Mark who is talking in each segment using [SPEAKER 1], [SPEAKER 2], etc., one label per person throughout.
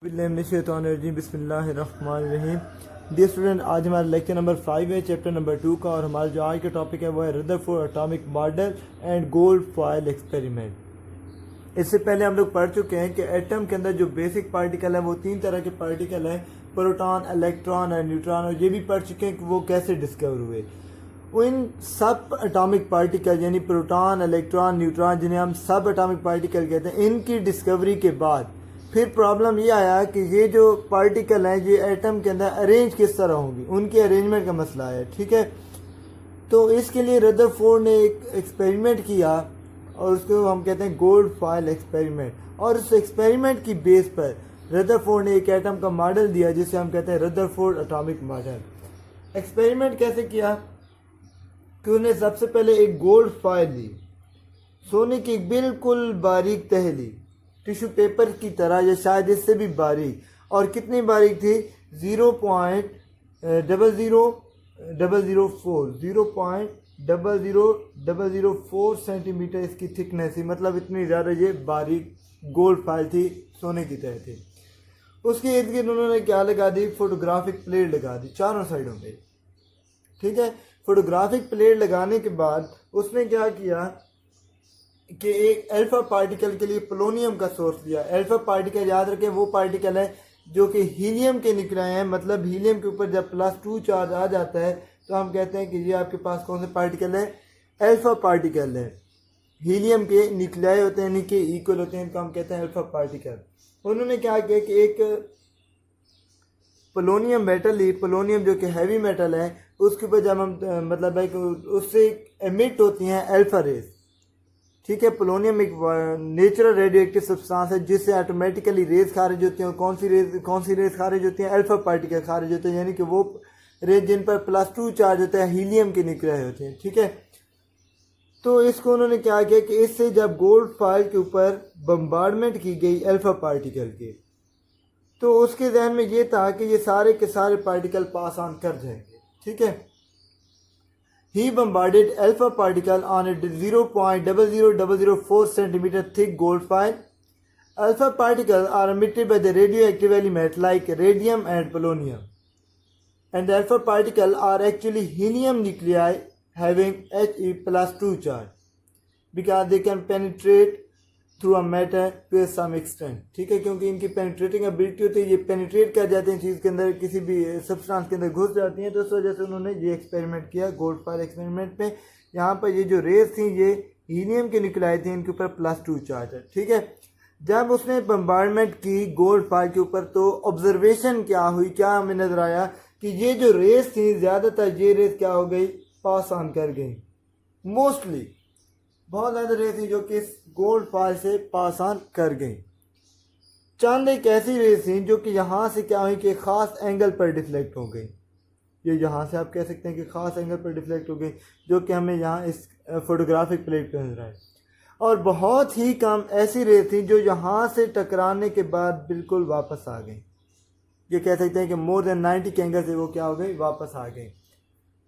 [SPEAKER 1] बिस्मिल्लाहिर्रहमानिर्रहीम। Dear student, आज हमारा लेक्चर नंबर 5 है, चैप्टर नंबर 2 का। और हमारा जो आज का टॉपिक है वो है Rutherford atomic model and gold foil experiment. इससे पहले हम लोग पढ़ चुके हैं कि एटम के अंदर जो बेसिक पार्टिकल है वो 3 तरह के पार्टिकल हैं, प्रोटॉन, इलेक्ट्रॉन और न्यूट्रॉन। और ये भी पढ़ चुके हैं कि वो कैसे डिस्कवर हुए। इन सब एटॉमिक पार्टिकल यानी प्रोटॉन, इलेक्ट्रॉन, न्यूट्रॉन, जिन्हें हम सब एटॉमिक पार्टिकल कहते हैं, इनकी डिस्कवरी के बाद फिर प्रॉब्लम ये आया कि ये जो पार्टिकल हैं ये एटम के अंदर अरेंज किस तरह होंगी, उनके अरेंजमेंट का मसला है। ठीक है, तो इसके लिए रदरफोर्ड ने एक एक्सपेरिमेंट किया और उसको हम कहते हैं गोल्ड फॉयल एक्सपेरिमेंट। और उस एक्सपेरिमेंट की बेस पर रदरफोर्ड ने एक एटम का मॉडल दिया जिसे हम कहते हैं रदरफोर्ड एटॉमिक मॉडल। एक्सपेरिमेंट कैसे किया कि उन्हें सबसे पहले एक गोल्ड फॉयल ली, सोने की बिल्कुल बारीक तह ली, टिश्यू पेपर की तरह या शायद इससे भी बारीक। और कितनी बारीक थी? 0.0004 सेंटीमीटर इसकी थिकनेस थी। मतलब इतनी ज़्यादा ये बारीक गोल्ड फाइल थी, सोने की तरह थी। उसके इर्द गिर्द उन्होंने क्या लगा दी? फोटोग्राफिक प्लेट लगा दी चारों साइडों पे। ठीक है, फोटोग्राफिक प्लेट लगाने के बाद उसने क्या किया कि एक अल्फा पार्टिकल के लिए पोलोनियम का सोर्स दिया। अल्फा पार्टिकल याद रखें वो पार्टिकल है जो कि हीलियम के निकले हैं। मतलब हीलियम के ऊपर जब +2 चार्ज आ जाता है तो हम कहते हैं कि ये आपके पास कौन से पार्टिकल है? अल्फा पार्टिकल है। हीलियम के न्यूक्लियाई होते हैं, यानी कि इक्वल होते हैं, इनको हम कहते हैं अल्फा पार्टिकल। उन्होंने क्या किया कि एक पोलोनियम मेटल ली, पोलोनियम जो कि हैवी मेटल है, उसके ऊपर जब हम मतलब है कि उससे एमिट होती हैं अल्फा रेज। ठीक है, पोलोनियम एक नेचुरल रेडियोएक्टिव सब्सटेंस है जिससे ऑटोमेटिकली रेज खारिज होती हैं। और कौन सी रेज खारिज होती हैं? अल्फा पार्टिकल खारिज होते हैं, यानी कि वो रेज जिन पर +2 चार्ज होता है, हीलियम के निकले होते हैं। ठीक है, तो इसको उन्होंने क्या किया कि इससे जब गोल्ड फॉयल के ऊपर बम्बार्डमेंट की गई अल्फा पार्टिकल के, तो उसके जहन में ये था कि ये सारे के सारे पार्टिकल पास ऑन कर जाएंगे। ठीक है, he bombarded alpha particle on a 0.00004 centimeter thick gold foil. Alpha particles are emitted by the radioactive element like radium and polonium. And the alpha particles are actually helium nuclei having He+2 charge because they can penetrate through a matter to some extent. ठीक है, क्योंकि इनकी penetrating ability होती है, ये penetrate कर जाते हैं चीज़ के अंदर, किसी भी सब्सटेंस के अंदर घुस जाती हैं। तो इस वजह से उन्होंने ये एक्सपेरिमेंट किया गोल्ड फॉयल एक्सपेरिमेंट में। यहाँ पर ये जो रेज थी ये हीलियम के निकलाई थी, इनके ऊपर +2 चार्ज है। ठीक है, जब उसने बम्बार्डमेंट की गोल्ड फॉयल के ऊपर तो ऑब्जर्वेशन क्या हुई, क्या हमें नजर आया कि ये जो रेज थी ज़्यादातर ये रेज क्या हो गई? पास ऑन कर गई। मोस्टली बहुत ज़्यादा रेज थी जो कि इस गोल्ड फॉयल से पास ऑन कर गई। चंद एक ऐसी रेज थी जो कि यहाँ से क्या हुई कि ख़ास एंगल पर डिफ्लेक्ट हो गई। ये यहाँ से आप कह सकते हैं कि ख़ास एंगल पर डिफ्लेक्ट हो गई, जो कि हमें यहाँ इस फोटोग्राफिक प्लेट पर नजर आए। और बहुत ही कम ऐसी रेज थी जो यहाँ से टकराने के बाद बिल्कुल वापस आ गई। ये कह सकते हैं कि मोर देन 90 के एंगल से वो क्या हो गई? वापस आ गई।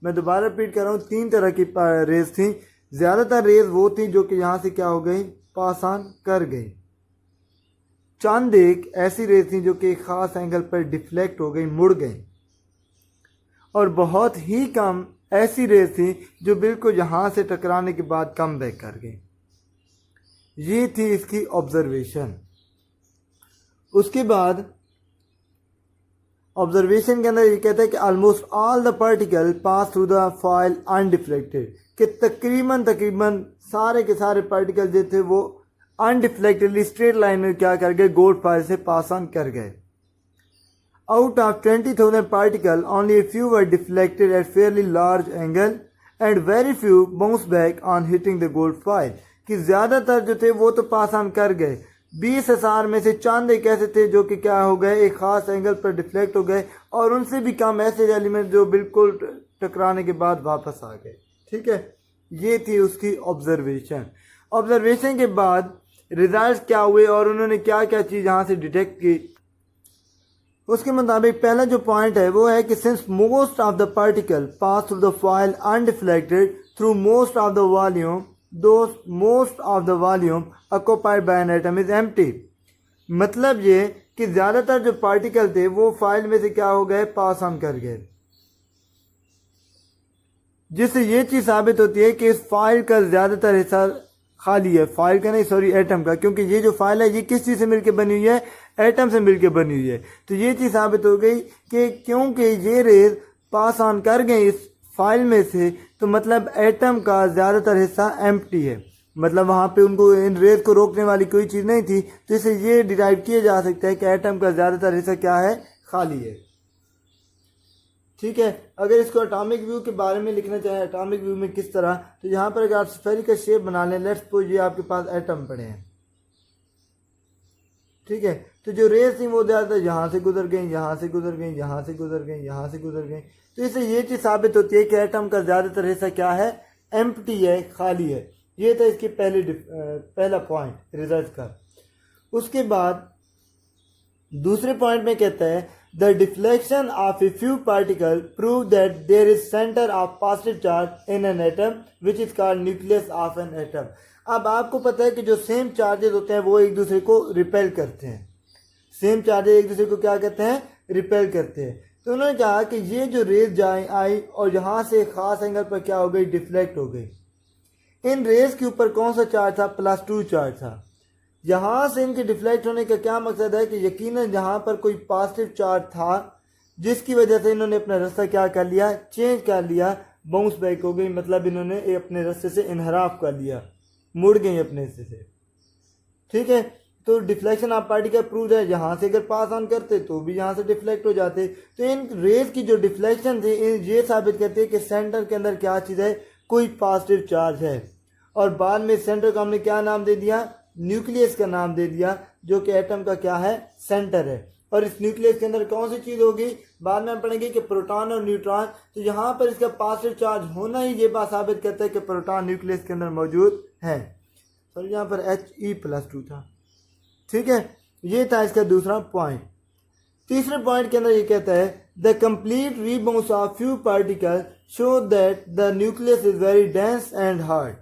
[SPEAKER 1] मैं दोबारा रिपीट कर रहा हूँ, 3 तरह की रेज थी। ज़्यादातर रेज वो थी जो कि यहाँ से क्या हो गई? पास ऑन कर गई। चंद एक ऐसी रेज थी जो कि एक ख़ास एंगल पर डिफ्लेक्ट हो गई, मुड़ गई। और बहुत ही कम ऐसी रेज थी जो बिल्कुल यहाँ से टकराने के बाद कम बैक कर गई। ये थी इसकी ऑब्जर्वेशन। उसके बाद ऑब्जर्वेशन के अंदर ये कहता है कि almost all the particle pass through the foil undeflected, कि तकरीबन सारे के सारे पार्टिकल जो थे वो अनडिफ्लेक्टेडली स्ट्रेट लाइन में क्या कर गए? गोल्ड फॉयल से पास ऑन कर गए। Out of 20,000 particle only few were deflected at fairly large angle and very few bounce back on hitting the gold foil, कि ज़्यादातर जो थे वो तो पास ऑन कर गए। 20,000 में से चंद एक ऐसे थे जो कि क्या हो गए? एक ख़ास एंगल पर डिफ्लेक्ट हो गए। और उनसे भी कम ऐसे एलिमेंट जो बिल्कुल टकराने के बाद वापस आ गए। ठीक है, ये थी उसकी ऑब्जर्वेशन। ऑब्जर्वेशन के बाद रिजल्ट क्या हुए और उन्होंने क्या क्या चीज़ यहाँ से डिटेक्ट की, उसके मुताबिक पहला जो पॉइंट है वो है कि since most of the particle pass through the foil undeflected through most of the volume, most of the volume occupied by an atom is empty। मतलब ये कि ज़्यादातर जो पार्टिकल थे वो फाइल में से क्या हो गए, पास ऑन कर गए, जिससे ये चीज़ साबित होती है कि इस फाइल का ज़्यादातर हिस्सा खाली है, फाइल का नहीं सॉरी एटम का, क्योंकि ये जो फाइल है ये किस चीज़ से मिलकर बनी हुई है, एटम से मिलकर बनी हुई है। तो ये चीज़ साबित हो गई कि क्योंकि ये रेज पास ऑन कर गए इस फाइल में से, तो मतलब एटम का ज़्यादातर हिस्सा एम्प्टी है, मतलब वहाँ पे उनको इन रेज को रोकने वाली कोई चीज़ नहीं थी। तो इसे ये डिराइव किया जा सकता है कि एटम का ज़्यादातर हिस्सा क्या है, खाली है। ठीक है, अगर इसको एटॉमिक व्यू के बारे में लिखना चाहें, एटॉमिक व्यू में किस तरह, तो यहाँ पर अगर आप स्फेरिकल शेप बना लें, लेट्स सपोज ये आपके पास एटम पड़े हैं, ठीक है, तो जो रेज थी वो ज़्यादातर यहाँ से गुजर गई, यहाँ से गुजर गई, यहाँ से गुजर गई, यहाँ से गुजर गई। तो इससे ये चीज़ साबित होती है कि एटम का ज़्यादातर हिस्सा क्या है, एम्प्टी है, खाली है। ये था इसकी पहला पॉइंट रिजल्ट का। उसके बाद दूसरे पॉइंट में कहता है the deflection of a few particle prove that there is centre of positive charge in an atom which is called nucleus of an atom. अब आपको पता है कि जो सेम चार्जेस होते हैं वो एक दूसरे को रिपेल करते हैं, सेम चार्जेस एक दूसरे को क्या कहते हैं, रिपेल करते हैं। तो उन्होंने कहा कि ये जो रेज आई और यहाँ से खास एंगल पर क्या हो गई, डिफ्लेक्ट हो गई। इन रेज के ऊपर कौन सा चार्ज था, +2 चार्ज था। यहाँ से इनके डिफ्लेक्ट होने का क्या मकसद है कि यकीनन जहाँ पर कोई पॉजिटिव चार्ज था जिसकी वजह से इन्होंने अपना रास्ता क्या कर लिया, चेंज कर लिया, बाउंस बैक हो गई, मतलब इन्होंने अपने रास्ते से इनहराफ कर लिया, मुड़ गई अपने हिस्से से। ठीक है, तो डिफ्लेक्शन ऑफ पार्टिकल प्रूव है, यहाँ से अगर पास ऑन करते तो भी यहाँ से डिफ्लेक्ट हो जाते। तो इन रेज की जो डिफ्लेक्शन थी ये साबित करती है कि सेंटर के अंदर क्या चीज़ है, कोई पॉजिटिव चार्ज है। और बाद में सेंटर को हमने क्या नाम दे दिया, न्यूक्लियस का नाम दे दिया, जो कि एटम का क्या है, सेंटर है। और इस न्यूक्लियस के अंदर कौन सी चीज़ होगी, बाद में हम पढ़ेंगे कि प्रोटॉन और न्यूट्रॉन। तो यहाँ पर इसका पॉजिटिव चार्ज होना ही ये बात साबित करता है कि प्रोटॉन न्यूक्लियस के अंदर मौजूद है। तो यहाँ पर He+2 था। ठीक है, ये था इसका दूसरा पॉइंट। तीसरे पॉइंट के अंदर ये कहता है the complete rebounds of few particle show that the nucleus is very dense and hard.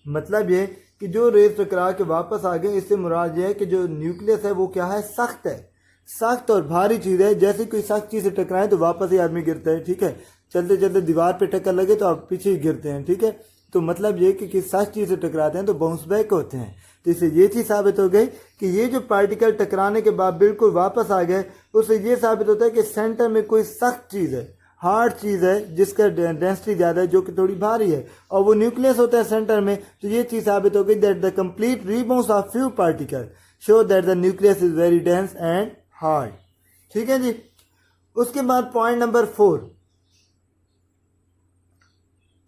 [SPEAKER 1] मतलब ये कि जो रेज टकरा के वापस आ गए, इससे मुराद ये है कि जो न्यूक्लियस है वो क्या है, सख्त है, सख्त और भारी चीज़ है। जैसे कोई सख्त चीज़ से टकराए तो वापस ही आदमी गिरता है। ठीक है, चलते चलते दीवार पे टक्कर लगे तो आप पीछे ही गिरते हैं। ठीक है, तो मतलब ये कि सख्त चीज़ से टकराते हैं तो बाउंस बैक होते हैं। तो इससे ये चीज़ साबित हो गई कि ये जो पार्टिकल टकराने के बाद बिल्कुल वापस आ गए, उससे ये साबित होता है कि सेंटर में कोई सख्त चीज़ है, हार्ड चीज़ है, जिसका डेंसिटी ज़्यादा है, जो कि थोड़ी भारी है, और वो न्यूक्लियस होता है सेंटर में। तो ये चीज़ साबित हो गई that the complete rebounds of few particle show that the nucleus is very dense and hard. ठीक है जी। उसके बाद point number 4,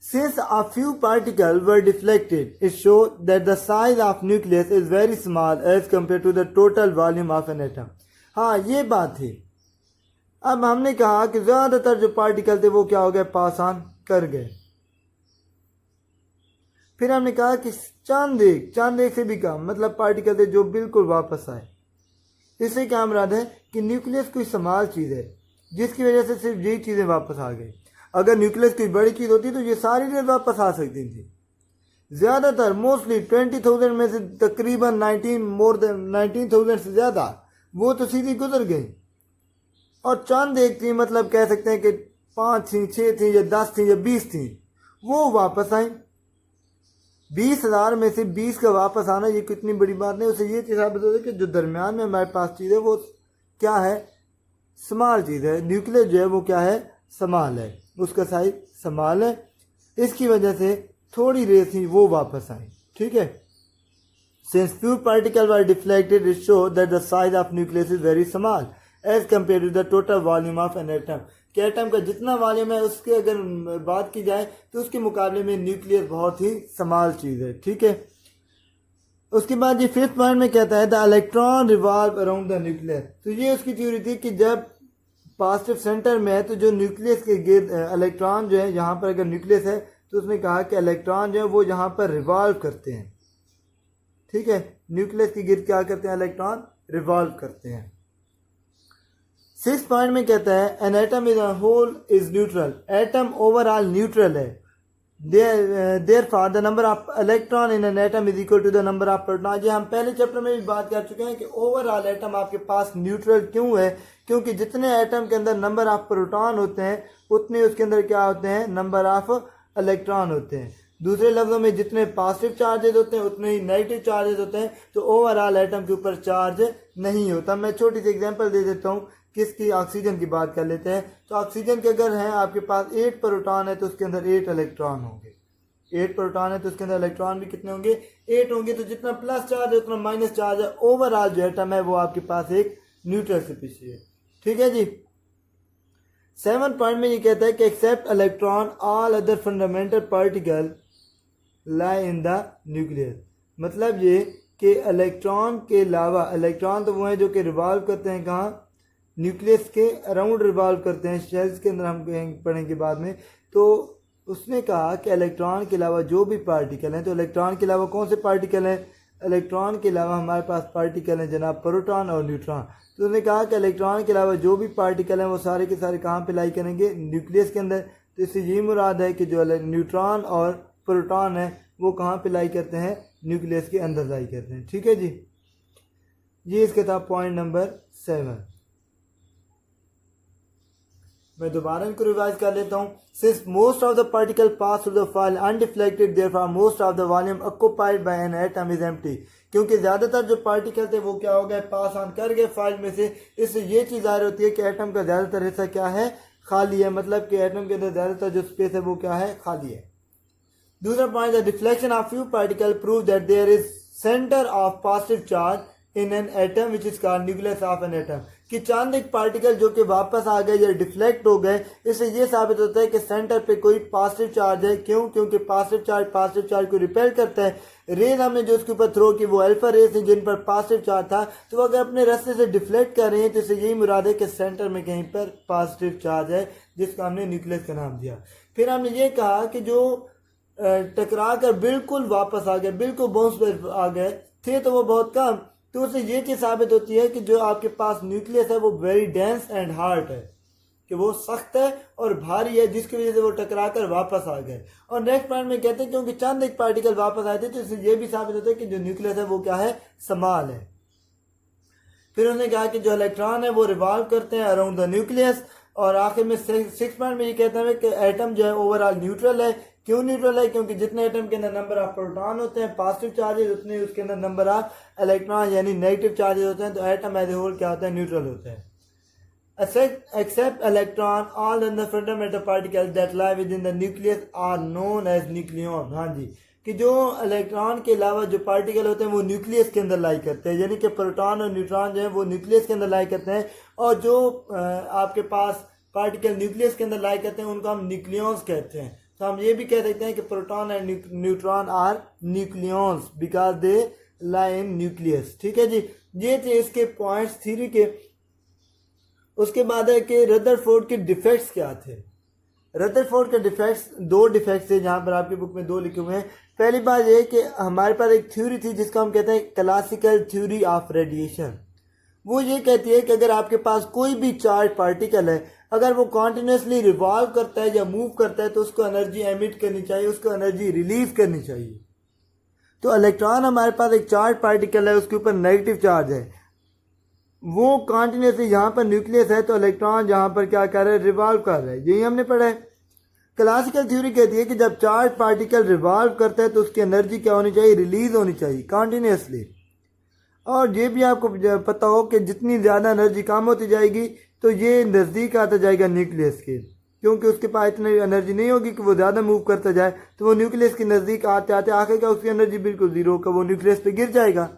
[SPEAKER 1] since a few particles were deflected, it shows that the size of nucleus is very small as compared to the total volume of an atom। हाँ, ये बात थी। अब हमने कहा कि ज़्यादातर जो पार्टिकल थे वो क्या हो गए, पास ऑन कर गए। फिर हमने कहा कि चंद एक से भी कम मतलब पार्टिकल थे जो बिल्कुल वापस आए। इससे क्या मुराद है कि न्यूक्लियस कोई स्मॉल चीज़ है जिसकी वजह से सिर्फ यही चीज़ें वापस आ गई। अगर न्यूक्लियस कोई बड़ी चीज़ होती तो ये सारी चीज़ें वापस आ सकती थी। ज़्यादातर मोस्टली 20,000 में से तकरीबन 19,000 से ज़्यादा वो तो सीधी गुजर गई। और चंद एक थी, मतलब कह सकते हैं कि 5 थी, 6 थी या 10 थी या 20 थी, वो वापस आई। 20,000 में से 20 का वापस आना ये कितनी बड़ी बात नहीं। उसे ये चीज़ साबित होती है कि जो दरमियान में हमारे पास चीज़ है वो क्या है, स्मॉल चीज़ है। न्यूक्लियस जो है वो क्या है, स्मॉल है, उसका साइज स्मॉल है। इसकी वजह से थोड़ी रेस थी वो वापस आई। ठीक है, since few particle were deflected it show that the size of nucleus is very small as compare to the total volume of an atom. कि एटम का जितना वॉल्यूम है उसके अगर बात की जाए तो उसके मुकाबले में न्यूक्लियस बहुत ही स्मॉल चीज़ है। ठीक है, उसके बाद ये 5th पॉइंट में कहता है the electron revolve around the nucleus. तो ये उसकी थ्योरी थी कि जब पॉजिटिव सेंटर में है तो जो न्यूक्लियस के गिर्द इलेक्ट्रॉन जो है, यहाँ पर अगर न्यूक्लियस है तो उसने कहा कि इलेक्ट्रॉन जो है वो यहाँ पर रिवॉल्व करते हैं। ठीक है, न्यूक्लियस के गिर्द क्या करते हैं, इलेक्ट्रॉन रिवॉल्व करते हैं। 6th पॉइंट में कहता है an atom is a whole is neutral. Atom overall neutral है। Therefore the number of electron in an atom is equal to the number of proton। ये हम पहले चैप्टर में भी बात कर चुके हैं कि ओवरऑल एटम आपके पास न्यूट्रल क्यों है, क्योंकि जितने एटम के अंदर नंबर ऑफ प्रोटॉन होते हैं उतने उसके अंदर क्या होते हैं, नंबर ऑफ इलेक्ट्रॉन होते हैं। दूसरे लफ्जों में जितने पॉजिटिव चार्जेस होते हैं उतने ही नेगेटिव चार्जेस होते हैं, तो ओवरऑल एटम के ऊपर चार्ज नहीं होता। मैं छोटी सी एग्जांपल दे देता हूँ, किसकी, ऑक्सीजन की बात कर लेते हैं। तो ऑक्सीजन के अगर है आपके पास 8 प्रोटॉन है तो उसके अंदर 8 इलेक्ट्रॉन होंगे। 8 प्रोटॉन है तो उसके अंदर इलेक्ट्रॉन भी कितने होंगे, 8 होंगे। तो जितना प्लस चार्ज है उतना माइनस चार्ज है। ओवरऑल जो एटम है वो आपके पास एक न्यूट्रल स्पीशीज है। ठीक है जी। 7 पॉइंट में ये कहता है कि except electron all other fundamental particle lie in the nucleus. मतलब ये कि इलेक्ट्रॉन के अलावा, इलेक्ट्रॉन तो वो है जो कि रिवॉल्व करते हैं कहाँ, न्यूक्लियस के अराउंड रिवॉल्व करते हैं, शेल्स के अंदर हम पढ़ेंगे बाद में। तो उसने कहा कि इलेक्ट्रॉन के अलावा जो भी पार्टिकल हैं, तो इलेक्ट्रॉन के अलावा कौन से पार्टिकल हैं, इलेक्ट्रॉन के अलावा हमारे पास पार्टिकल हैं जनाब प्रोटॉन और न्यूट्रॉन। तो उसने कहा कि इलेक्ट्रॉन के अलावा जो भी पार्टिकल हैं वो सारे के सारे कहाँ पे लाई करेंगे, न्यूक्लियस के अंदर। तो इससे ये मुराद है कि जो न्यूट्रॉन और प्रोटॉन है वो कहाँ पे लाई करते हैं, न्यूक्लियस के अंदर लाई करते हैं। ठीक है जी, ये इसका था पॉइंट नंबर 7। मैं दोबारा इनको रिवाइज कर लेता हूँ। Since most of the particle pass through the file undeflected therefore most of the volume occupied by N atom is empty. क्योंकि ज्यादातर जो पार्टिकल थे वो क्या हो गए, पास ऑन कर गए फाइल में से। इससे ये चीज जाहिर होती है कि एटम का ज्यादातर हिस्सा क्या है, खाली है। मतलब कि एटम के अंदर ज्यादातर जो स्पेस है वो क्या है, खाली है। दूसरा point, the deflection of few particle prove that there is centre of positive charge in an atom which is called nucleus of an atom. कि चांद एक पार्टिकल जो कि वापस आ गए या डिफ्लेक्ट हो गए, इससे ये साबित होता है कि सेंटर पे कोई पॉजिटिव चार्ज है। क्यों? क्योंकि पॉजिटिव चार्ज को रिपेल करता है। रेज हमने जो उसके ऊपर थ्रो की वो अल्फा रेज थी जिन पर पॉजिटिव चार्ज था, तो वो अगर अपने रास्ते से डिफ्लेक्ट कर रहे हैं तो इससे यही मुराद है कि सेंटर में कहीं पर पॉजिटिव चार्ज है, जिसका हमने न्यूक्लियस का नाम दिया। फिर हमने ये कहा कि जो टकरा कर बिल्कुल वापस आ गए, बिल्कुल बाउंस पर आ गए थे, तो वो बहुत कम। तो उससे ये चीज साबित होती है कि जो आपके पास न्यूक्लियस है वो वेरी डेंस एंड हार्ड है, कि वो सख्त है और भारी है, जिसकी वजह से वो टकरा कर वापस आ गए। और नेक्स्ट पॉइंट में कहते हैं क्योंकि चंद एक पार्टिकल वापस आए थे, तो इससे ये भी साबित होता है कि जो न्यूक्लियस है वो क्या है, स्मॉल है। फिर उन्होंने कहा कि जो इलेक्ट्रॉन है वो रिवॉल्व करते हैं अराउंड द न्यूक्लियस। और आखिर में 6 पॉइंट में ये कहते हैं कि एटम जो है ओवरऑल न्यूट्रल है। क्यों न्यूट्रल है? क्योंकि जितने एटम के अंदर नंबर ऑफ प्रोटॉन होते हैं पॉजिटिव चार्जेस, उतने उसके अंदर नंबर ऑफ इलेक्ट्रॉन यानी नेगेटिव चार्जेस होते हैं। तो एटम एज ए होल क्या होता है, न्यूट्रल होता है। Except electron all in the fundamental particles that lie within the nucleus are known as nucleon. हाँ जी, कि जो इलेक्ट्रॉन के अलावा जो पार्टिकल होते हैं वो न्यूक्लियस के अंदर लाई करते हैं, यानी कि प्रोटॉन और न्यूट्रॉन जो है वो न्यूक्लियस के अंदर लाई करते हैं। और जो आपके पास पार्टिकल न्यूक्लियस के अंदर लाई करते हैं उनको हम न्यूक्लियंस कहते हैं। तो हम ये भी कह सकते हैं कि proton and neutron are nucleons because they lie in nucleus. ठीक है जी, ये थे इसके पॉइंट्स थ्योरी के। उसके बाद है कि रदरफोर्ड के डिफेक्ट्स क्या थे। रदरफोर्ड के डिफेक्ट्स, 2 डिफेक्ट्स थे जहां पर आपकी बुक में 2 लिखे हुए हैं। पहली बात यह कि हमारे पास एक थ्योरी थी जिसको हम कहते हैं क्लासिकल थ्योरी ऑफ रेडिएशन। वो ये कहती है कि अगर आपके पास कोई भी चार्ज पार्टिकल है, अगर वो कॉन्टिन्यूसली रिवॉल्व करता है या मूव करता है तो उसको एनर्जी एमिट करनी चाहिए, उसको एनर्जी रिलीज करनी चाहिए। तो इलेक्ट्रॉन हमारे पास एक चार्ज पार्टिकल है, उसके ऊपर नेगेटिव चार्ज है, वो कॉन्टिन्यूसली यहाँ पर न्यूक्लियस है, तो इलेक्ट्रॉन यहाँ पर क्या कर रहा है, रिवॉल्व कर रहा है। यही हमने पढ़ा है। क्लासिकल थ्योरी कहती है कि जब चार्ज पार्टिकल रिवॉल्व करता है तो उसकी एनर्जी क्या होनी चाहिए, रिलीज होनी चाहिए कॉन्टिन्यूसली। और ये भी आपको पता हो कि जितनी ज़्यादा एनर्जी कम होती जाएगी तो ये नज़दीक आता जाएगा न्यूक्लियस के, क्योंकि उसके पास इतनी एनर्जी नहीं होगी कि वो ज़्यादा मूव करता जाए। तो वो न्यूक्लियस के नज़दीक आते आते आखिरकार उसकी एनर्जी बिल्कुल ज़ीरो होकर वो न्यूक्लियस पे गिर जाएगा।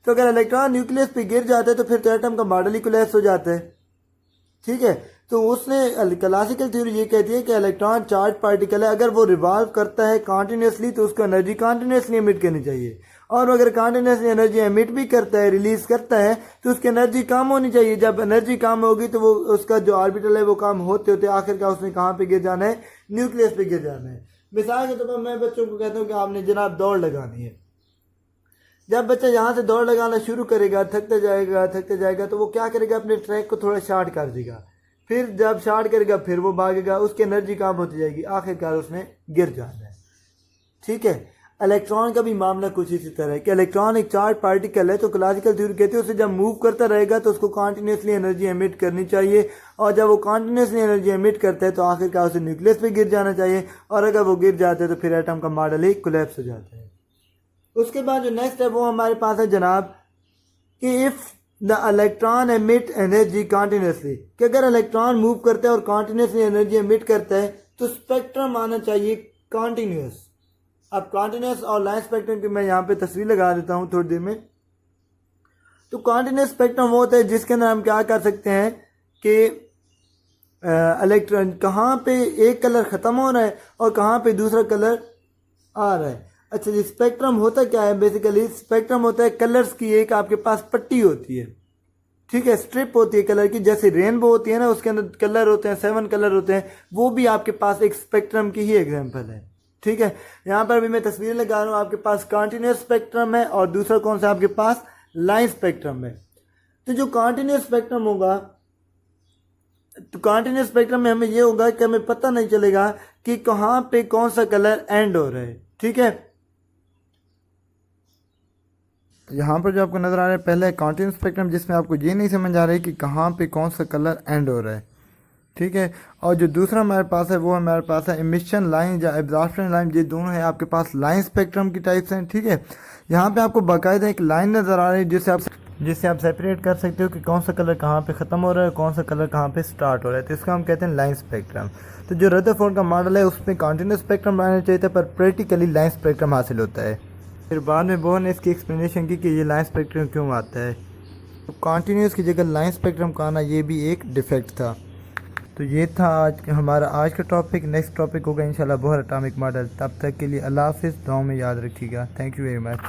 [SPEAKER 1] तो अगर इलेक्ट्रॉन न्यूक्लियस पे गिर जाता है तो फिर तो एटम का मॉडल ही कोलैप्स हो जाता है। ठीक है, तो उसने क्लासिकल थ्योरी ये कहती है कि इलेक्ट्रॉन चार्ज पार्टिकल है, अगर वो रिवॉल्व करता है कॉन्टिन्यूसली तो उसको एनर्जी कॉन्टिन्यूसली एमिट करनी चाहिए। और अगर कॉन्टिन्यूसली एनर्जी एमिट भी करता है, रिलीज करता है, तो उसकी एनर्जी कम होनी चाहिए। जब एनर्जी कम होगी तो वो उसका जो ऑर्बिटल है वो कम होते होते आखिरकार उसने कहाँ पे गिर जाना है, न्यूक्लियस पे गिर जाना है। मिसाल के तौर पर मैं बच्चों को कहता हूँ कि आपने जनाब दौड़ लगानी है। जब बच्चा यहाँ से दौड़ लगाना शुरू करेगा, थकते जाएगा, तो वो क्या करेगा, अपने ट्रैक को थोड़ा शार्ट कर देगा। फिर जब शॉर्ट करेगा फिर वो भागेगा, उसकी एनर्जी कहाँ पहुँच जाएगी, आखिरकार उसने गिर जाना है। ठीक है। इलेक्ट्रॉन का भी मामला कुछ इसी तरह है कि इलेक्ट्रॉन एक चार्ज पार्टिकल है, तो क्लासिकल थ्योरी कहती है उसे जब मूव करता रहेगा तो उसको कॉन्टिन्यूसली एनर्जी एमिट करनी चाहिए, और जब वो कॉन्टिन्यूसली एनर्जी एमिट करता है तो आखिरकार उसे न्यूक्लियस पे गिर जाना चाहिए, और अगर वो गिर जाता है तो फिर एटम का मॉडल ही कोलैप्स हो जाता है। उसके बाद जो नेक्स्ट है वो हमारे पास है जनाब कि if the electron emit energy continuously, कि अगर इलेक्ट्रॉन मूव करता है और कॉन्टिन्यूसली एनर्जी एमिट करता है तो स्पेक्ट्रम आना चाहिए कॉन्टिन्यूस। अब कॉन्टिन्यूस और लाइन स्पेक्ट्रम की मैं यहाँ पे तस्वीर लगा देता हूँ थोड़ी देर में। तो कॉन्टिन्यूस स्पेक्ट्रम वो होता है जिसके अंदर हम क्या कर सकते हैं कि इलेक्ट्रॉन कहाँ पे एक कलर ख़त्म हो रहा है और कहाँ पे दूसरा कलर आ रहा है। अच्छा जी, स्पेक्ट्रम होता क्या है, बेसिकली स्पेक्ट्रम होता है कलर्स की एक आपके पास पट्टी होती है, ठीक है, स्ट्रिप होती है कलर की, जैसे रेनबो होती है ना, उसके अंदर कलर होते हैं, 7 कलर होते हैं, वो भी आपके पास एक स्पेक्ट्रम की ही एग्जांपल है। ठीक है। यहाँ पर भी मैं तस्वीर लगा रहा हूँ, आपके पास कॉन्टिन्यूस स्पेक्ट्रम है और दूसरा कौन सा आपके पास लाइन स्पेक्ट्रम है। तो जो कॉन्टिन्यूस स्पेक्ट्रम होगा, तो कॉन्टिन्यूस स्पेक्ट्रम में हमें ये होगा कि हमें पता नहीं चलेगा कि कहाँ पे कौन सा कलर एंड हो रहा है। ठीक है। यहाँ पर जो आपको नज़र आ रहा है पहले कॉन्टिन्यूस स्पेक्ट्रम, जिसमें आपको ये नहीं समझ आ रहा है कि कहाँ पे कौन सा कलर एंड हो रहा है। ठीक है। और जो दूसरा हमारे पास है वो हमारे पास है इमिशन लाइन या एब्जॉर्प्शन लाइन, ये दोनों है आपके पास लाइन स्पेक्ट्रम की टाइप्स हैं। ठीक है। यहाँ पे आपको बाकायदा एक लाइन नज़र आ रही है जिससे आप सेपरेट कर सकते हो कि कौन सा कलर कहाँ पे ख़त्म हो रहा है, कौन सा कलर कहाँ पे स्टार्ट हो रहा है, तो इसको हम कहते हैं लाइन स्पेक्ट्रम। तो जो रदरफोर्ड का मॉडल है उसमें कॉन्टिन्यूस स्पेक्ट्रम रहना चाहिए था, पर प्रैक्टिकली लाइन स्पेक्ट्रम हासिल होता है। फिर बाद में बोहर ने इसकी एक्सप्लेनेशन की कि ये लाइन स्पेक्ट्रम क्यों आता है, तो कॉन्टीन्यूस की जगह लाइन स्पेक्ट्रम का आना ये भी एक डिफेक्ट था। तो ये था हमारा आज का टॉपिक। नेक्स्ट टॉपिक होगा इंशाल्लाह बोहर एटॉमिक मॉडल। तब तक के लिए अल्लाह हाफिज़, दुआ में याद रखिएगा। Thank you very much.